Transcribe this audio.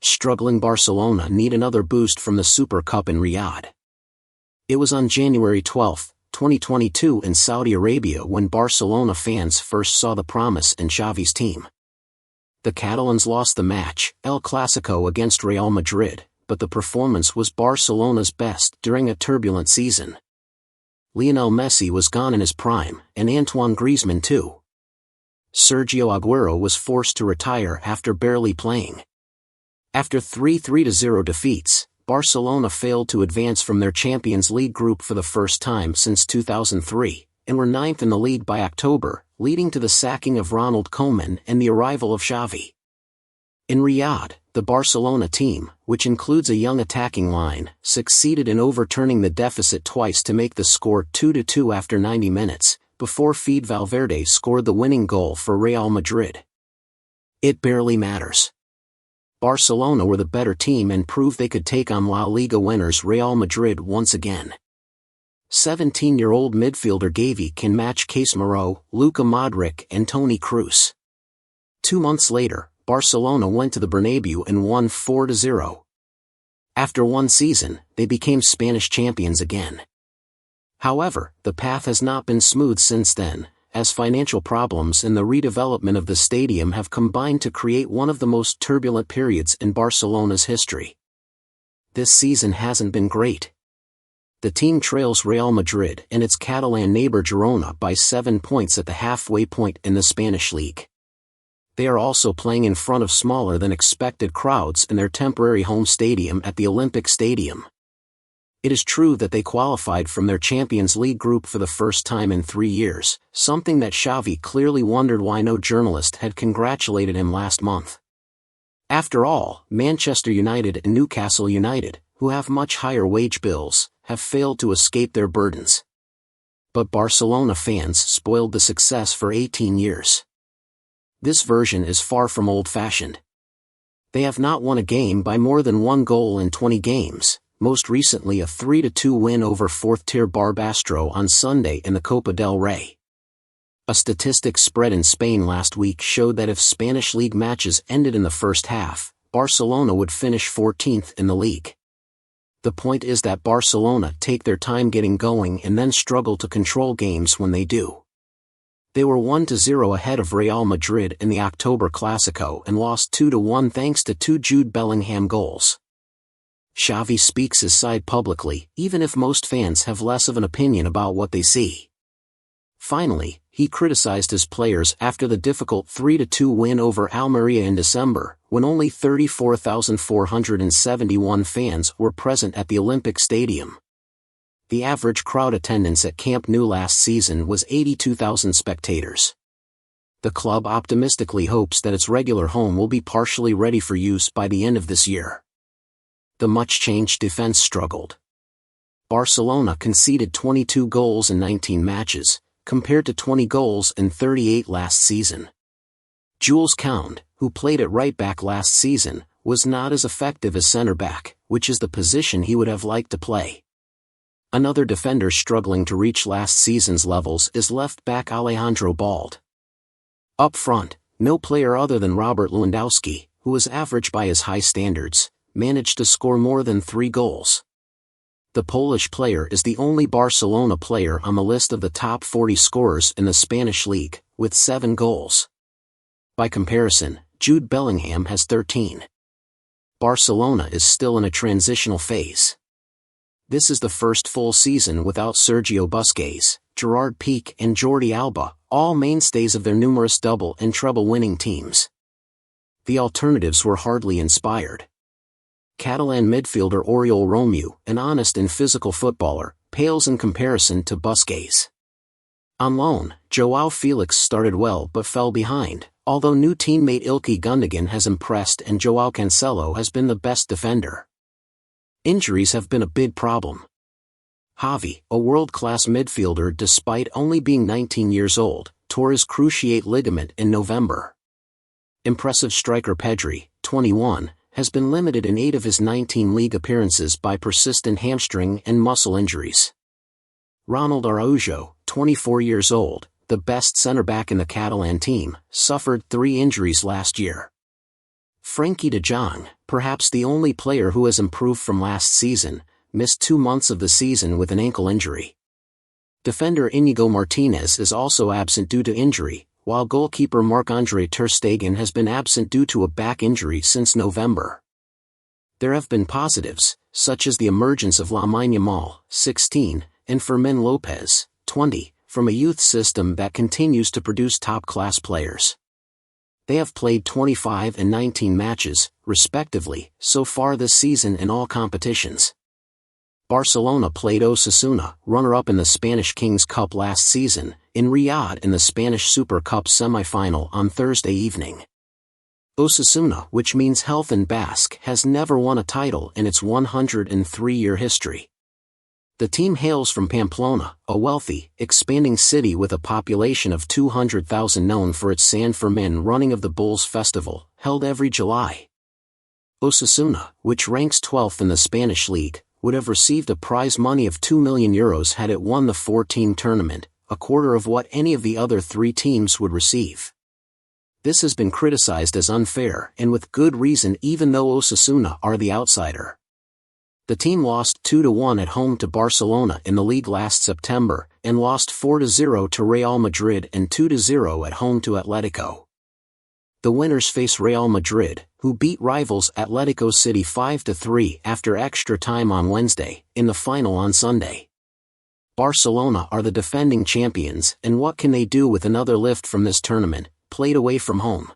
struggling Barcelona need another boost from the Super Cup in Riyadh. It was on January 12, 2022 in Saudi Arabia when Barcelona fans first saw the promise in Xavi's team. The Catalans lost the match, El Clásico against Real Madrid, but the performance was Barcelona's best during a turbulent season. Lionel Messi was gone in his prime, and Antoine Griezmann too. Sergio Aguero was forced to retire after barely playing. After 3-0 defeats, Barcelona failed to advance from their Champions League group for the first time since 2003, and were ninth in the league by October, leading to the sacking of Ronald Koeman and the arrival of Xavi. In Riyadh, the Barcelona team, which includes a young attacking line, succeeded in overturning the deficit twice to make the score 2-2 after 90 minutes, before Fede Valverde scored the winning goal for Real Madrid. It barely matters. Barcelona were the better team and proved they could take on La Liga winners Real Madrid once again. 17-year-old midfielder Gavi can match Casemiro, Luka Modric and Toni Kroos. 2 months later, Barcelona went to the Bernabeu and won 4-0. After one season, they became Spanish champions again. However, the path has not been smooth since then, as financial problems and the redevelopment of the stadium have combined to create one of the most turbulent periods in Barcelona's history. This season hasn't been great. The team trails Real Madrid and its Catalan neighbor Girona by 7 points at the halfway point in the Spanish league. They are also playing in front of smaller than expected crowds in their temporary home stadium at the Olympic Stadium. It is true that they qualified from their Champions League group for the first time in 3 years, something that Xavi clearly wondered why no journalist had congratulated him last month. After all, Manchester United and Newcastle United, who have much higher wage bills, have failed to escape their burdens. But Barcelona fans spoiled the success for 18 years. This version is far from old-fashioned. They have not won a game by more than 1 goal in 20 games, most recently a 3-2 win over 4th-tier Barbastro on Sunday in the Copa del Rey. A statistics spread in Spain last week showed that if Spanish league matches ended in the first half, Barcelona would finish 14th in the league. The point is that Barcelona take their time getting going and then struggle to control games when they do. They were 1-0 ahead of Real Madrid in the October Clásico and lost 2-1 thanks to 2 Jude Bellingham goals. Xavi speaks his side publicly, even if most fans have less of an opinion about what they see. Finally, he criticized his players after the difficult 3-2 win over Almeria in December, when only 34,471 fans were present at the Olympic Stadium. The average crowd attendance at Camp Nou last season was 82,000 spectators. The club optimistically hopes that its regular home will be partially ready for use by the end of this year. The much-changed defense struggled. Barcelona conceded 22 goals in 19 matches, compared to 20 goals in 38 last season. Jules Koundé, who played at right-back last season, was not as effective as centre-back, which is the position he would have liked to play. Another defender struggling to reach last season's levels is left-back Alejandro Balde. Up front, no player other than Robert Lewandowski, who was average by his high standards, managed to score more than 3 goals. The Polish player is the only Barcelona player on the list of the top 40 scorers in the Spanish league, with 7 goals. By comparison, Jude Bellingham has 13. Barcelona is still in a transitional phase. This is the first full season without Sergio Busquets, Gerard Piqué and Jordi Alba, all mainstays of their numerous double and treble winning teams. The alternatives were hardly inspired. Catalan midfielder Oriol Romeu, an honest and physical footballer, pales in comparison to Busquets. On loan, João Felix started well but fell behind, although new teammate Ilkay Gundogan has impressed and João Cancelo has been the best defender. Injuries have been a big problem. Xavi, a world-class midfielder despite only being 19 years old, tore his cruciate ligament in November. Impressive striker Pedri, 21, has been limited in 8 of his 19 league appearances by persistent hamstring and muscle injuries. Ronald Araujo, 24 years old, the best centre-back in the Catalan team, suffered 3 injuries last year. Frenkie de Jong, perhaps the only player who has improved from last season, missed 2 months of the season with an ankle injury. Defender Inigo Martinez is also absent due to injury, while goalkeeper Marc-Andre ter Stegen has been absent due to a back injury since November. There have been positives, such as the emergence of Lamine Yamal, 16, and Fermin Lopez, 20, from a youth system that continues to produce top-class players. They have played 25 and 19 matches, respectively, so far this season in all competitions. Barcelona played Osasuna, runner-up in the Spanish Kings Cup last season, in Riyadh in the Spanish Super Cup semi-final on Thursday evening. Osasuna, which means health in Basque, has never won a title in its 103-year history. The team hails from Pamplona, a wealthy, expanding city with a population of 200,000 known for its San Fermin running of the Bulls Festival, held every July. Osasuna, which ranks 12th in the Spanish League, would have received a prize money of €2 million had it won the 4-team tournament, a quarter of what any of the other 3 teams would receive. This has been criticized as unfair, and with good reason, even though Osasuna are the outsider. The team lost 2-1 at home to Barcelona in the league last September, and lost 4-0 to Real Madrid and 2-0 at home to Atletico. The winners face Real Madrid, who beat rivals Atletico City 5-3 after extra time on Wednesday, in the final on Sunday. Barcelona are the defending champions, and what can they do with another lift from this tournament, played away from home?